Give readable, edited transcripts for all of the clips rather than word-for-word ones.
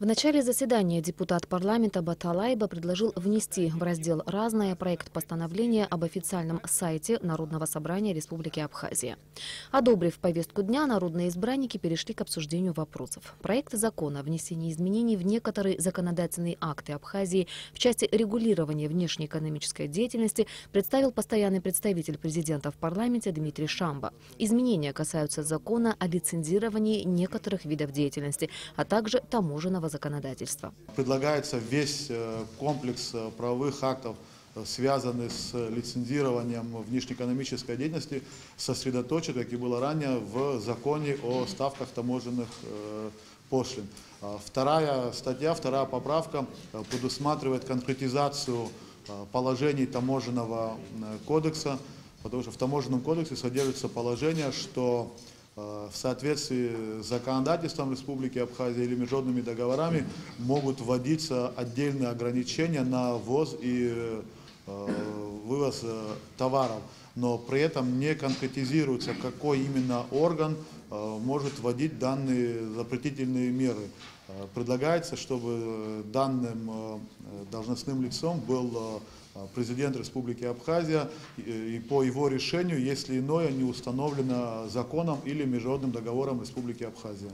В начале заседания депутат парламента Баталайба предложил внести в раздел «Разное» проект постановления об официальном сайте Народного собрания Республики Абхазия. Одобрив повестку дня, народные избранники перешли к обсуждению вопросов. Проект закона о внесении изменений в некоторые законодательные акты Абхазии в части регулирования внешнеэкономической деятельности представил постоянный представитель президента в парламенте Дмитрий Шамба. Изменения касаются закона о лицензировании некоторых видов деятельности, а также таможенного законодательства. Предлагается весь комплекс правовых актов, связанный с лицензированием внешнеэкономической деятельности, сосредоточить, как и было ранее, в законе о ставках таможенных пошлин. Вторая статья, вторая поправка предусматривает конкретизацию положений таможенного кодекса, потому что в таможенном кодексе содержится положение, что в соответствии с законодательством Республики Абхазия или международными договорами могут вводиться отдельные ограничения на ввоз и вывоз товаров, но при этом не конкретизируется, какой именно орган может вводить данные запретительные меры. Предлагается, чтобы данным должностным лицом был президент Республики Абхазия, и по его решению, если иное не установлено законом или международным договором Республики Абхазия.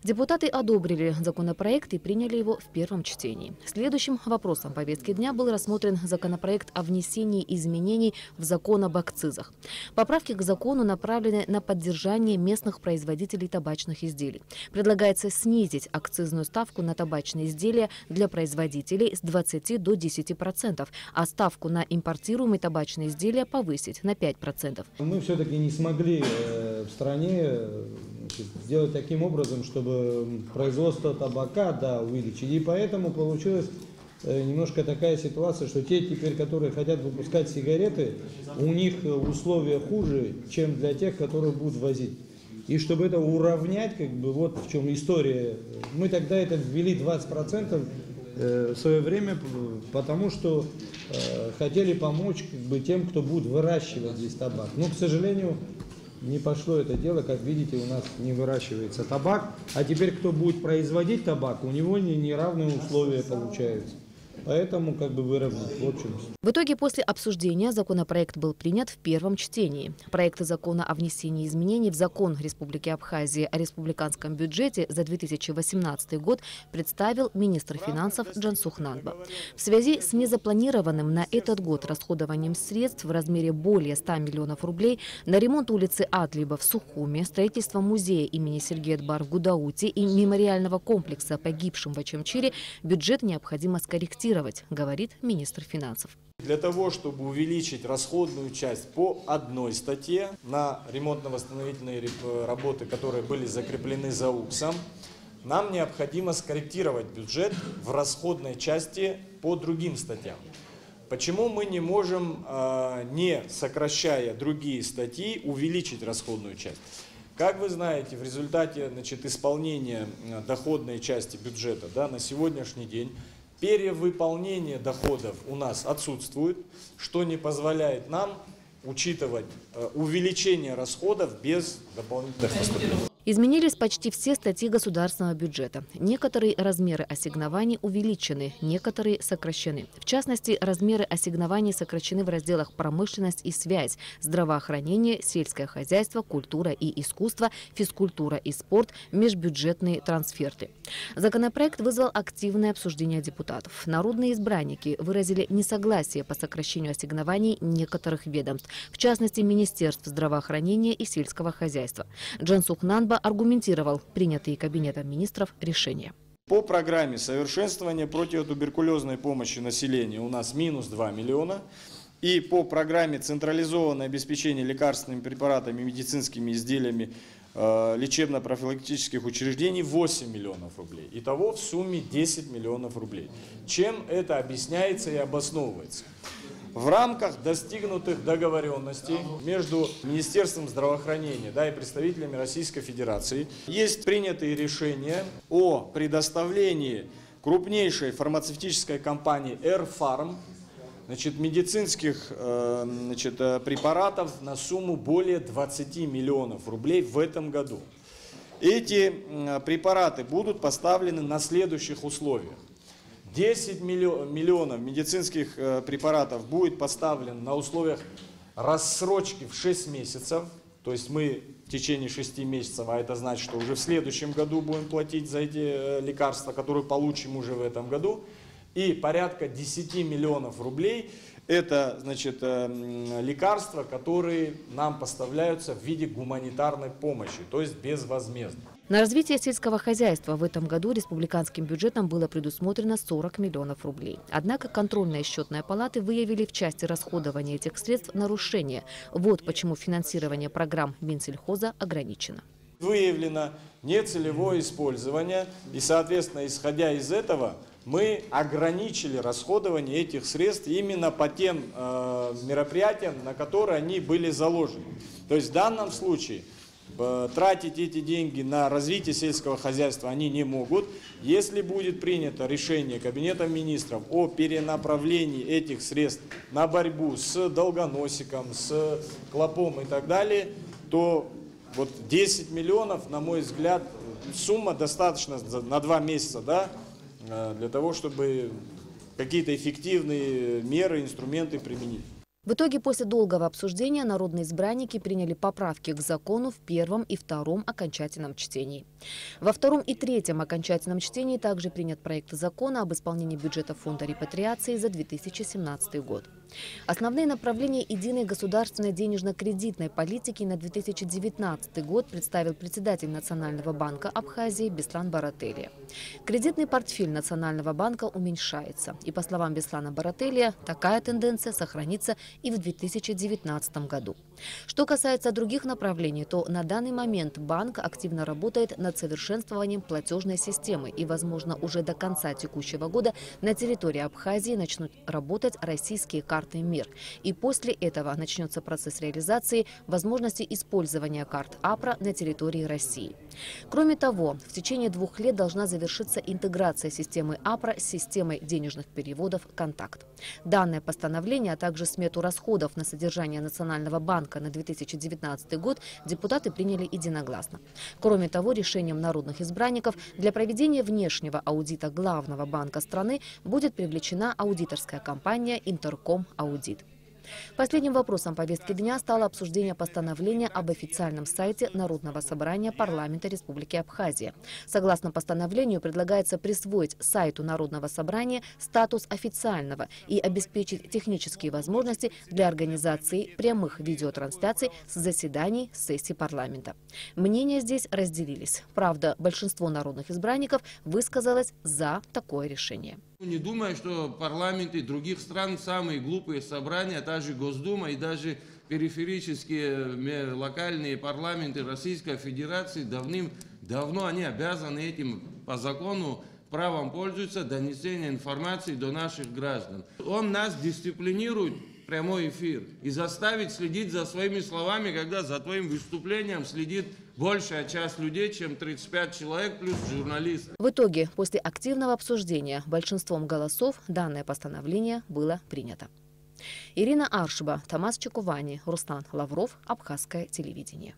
Депутаты одобрили законопроект и приняли его в первом чтении. Следующим вопросом повестки дня был рассмотрен законопроект о внесении изменений в закон об акцизах. Поправки к закону направлены на поддержание местных производителей табачных изделий. Предлагается снизить акцизную ставку на табачные изделия для производителей с 20 до 10%, а ставку на импортируемые табачные изделия повысить на 5%. Мы все-таки не смогли в стране сделать таким образом, чтобы производство табака, увеличить. И поэтому получилась немножко такая ситуация, что те теперь, которые хотят выпускать сигареты, у них условия хуже, чем для тех, которые будут возить. И чтобы это уравнять, вот в чем история, мы тогда это ввели 20% в свое время, потому что хотели помочь тем, кто будет выращивать здесь табак. Но, к сожалению, не пошло это дело, как видите, у нас не выращивается табак, а теперь кто будет производить табак, у него неравные условия получаются. Поэтому выровнять, в общем. В итоге после обсуждения законопроект был принят в первом чтении. Проект закона о внесении изменений в закон Республики Абхазия о республиканском бюджете за 2018 год представил министр финансов Джансух Нанба. В связи с незапланированным на этот год расходованием средств в размере более 100 миллионов рублей на ремонт улицы Адлиба в Сухуме, строительство музея имени Сергея Дбар в Гудауте и мемориального комплекса погибшим в Ачамчире бюджет необходимо скорректировать, говорит министр финансов. Для того, чтобы увеличить расходную часть по одной статье на ремонтно-восстановительные работы, которые были закреплены за УКСом, нам необходимо скорректировать бюджет в расходной части по другим статьям. Почему мы не можем, не сокращая другие статьи, увеличить расходную часть? Как вы знаете, в результате исполнения доходной части бюджета на сегодняшний день перевыполнение доходов у нас отсутствует, что не позволяет нам учитывать увеличение расходов без дополнительных поступлений. Изменились почти все статьи государственного бюджета. Некоторые размеры ассигнований увеличены, некоторые сокращены. В частности, размеры ассигнований сокращены в разделах «Промышленность и связь», «Здравоохранение», «Сельское хозяйство», «Культура и искусство», «Физкультура и спорт», «Межбюджетные трансферты». Законопроект вызвал активное обсуждение депутатов. Народные избранники выразили несогласие по сокращению ассигнований некоторых ведомств, в частности, Министерств здравоохранения и сельского хозяйства. Джансух Нанба аргументировал принятые Кабинетом министров решения. По программе совершенствования противотуберкулезной помощи населению у нас минус 2 миллиона. И по программе централизованное обеспечение лекарственными препаратами и медицинскими изделиями лечебно-профилактических учреждений 8 миллионов рублей. Итого в сумме 10 миллионов рублей. Чем это объясняется и обосновывается? В рамках достигнутых договоренностей между Министерством здравоохранения и представителями Российской Федерации есть принятые решения о предоставлении крупнейшей фармацевтической компании «Эрфарм» медицинских препаратов на сумму более 20 миллионов рублей в этом году. Эти препараты будут поставлены на следующих условиях. 10 миллионов медицинских препаратов будет поставлено на условиях рассрочки в 6 месяцев. То есть мы в течение 6 месяцев, а это значит, что уже в следующем году будем платить за эти лекарства, которые получим уже в этом году. И порядка 10 миллионов рублей – это, значит, лекарства, которые нам поставляются в виде гуманитарной помощи, то есть безвозмездно. На развитие сельского хозяйства в этом году республиканским бюджетом было предусмотрено 40 миллионов рублей. Однако контрольные и счетные палаты выявили в части расходования этих средств нарушения. Вот почему финансирование программ Минсельхоза ограничено. Выявлено нецелевое использование, и, соответственно, исходя из этого, мы ограничили расходование этих средств именно по тем мероприятиям, на которые они были заложены. То есть в данном случае тратить эти деньги на развитие сельского хозяйства они не могут. Если будет принято решение Кабинетом министров о перенаправлении этих средств на борьбу с долгоносиком, с клопом и так далее, то вот 10 миллионов, на мой взгляд, сумма достаточно на 2 месяца, да, для того, чтобы какие-то эффективные меры, инструменты применить. В итоге, после долгого обсуждения, народные избранники приняли поправки к закону в первом и втором окончательном чтении. Во втором и третьем окончательном чтении также принят проект закона об исполнении бюджета фонда репатриации за 2017 год. Основные направления единой государственной денежно-кредитной политики на 2019 год представил председатель Национального банка Абхазии Беслан Барателия. Кредитный портфель Национального банка уменьшается. И, по словам Беслана Барателия, такая тенденция сохранится и в 2019 году. Что касается других направлений, то на данный момент банк активно работает над совершенствованием платежной системы, и, возможно, уже до конца текущего года на территории Абхазии начнут работать российские карты МИР. И после этого начнется процесс реализации возможности использования карт АПРА на территории России. Кроме того, в течение 2 лет должна завершиться интеграция системы АПРА с системой денежных переводов «Контакт». Данное постановление, а также смету расходов на содержание Национального банка на 2019 год депутаты приняли единогласно. Кроме того, решением народных избранников для проведения внешнего аудита главного банка страны будет привлечена аудиторская компания «Интерком Аудит». Последним вопросом повестки дня стало обсуждение постановления об официальном сайте Народного собрания парламента Республики Абхазия. Согласно постановлению, предлагается присвоить сайту Народного собрания статус официального и обеспечить технические возможности для организации прямых видеотрансляций с заседаний сессий парламента. Мнения здесь разделились. Правда, большинство народных избранников высказалось за такое решение. Не думаю, что парламенты других стран самые глупые собрания, та же Госдума и даже периферические локальные парламенты Российской Федерации давным-давно они обязаны этим по закону правом пользуются донесения информации до наших граждан. Он нас дисциплинирует, прямой эфир, и заставить следить за своими словами, когда за твоим выступлением следит большая часть людей, чем 35 человек плюс журналисты. В итоге, после активного обсуждения большинством голосов данное постановление было принято. Ирина Аршба, Томас Чекувани, Руслан Лавров, Абхазское телевидение.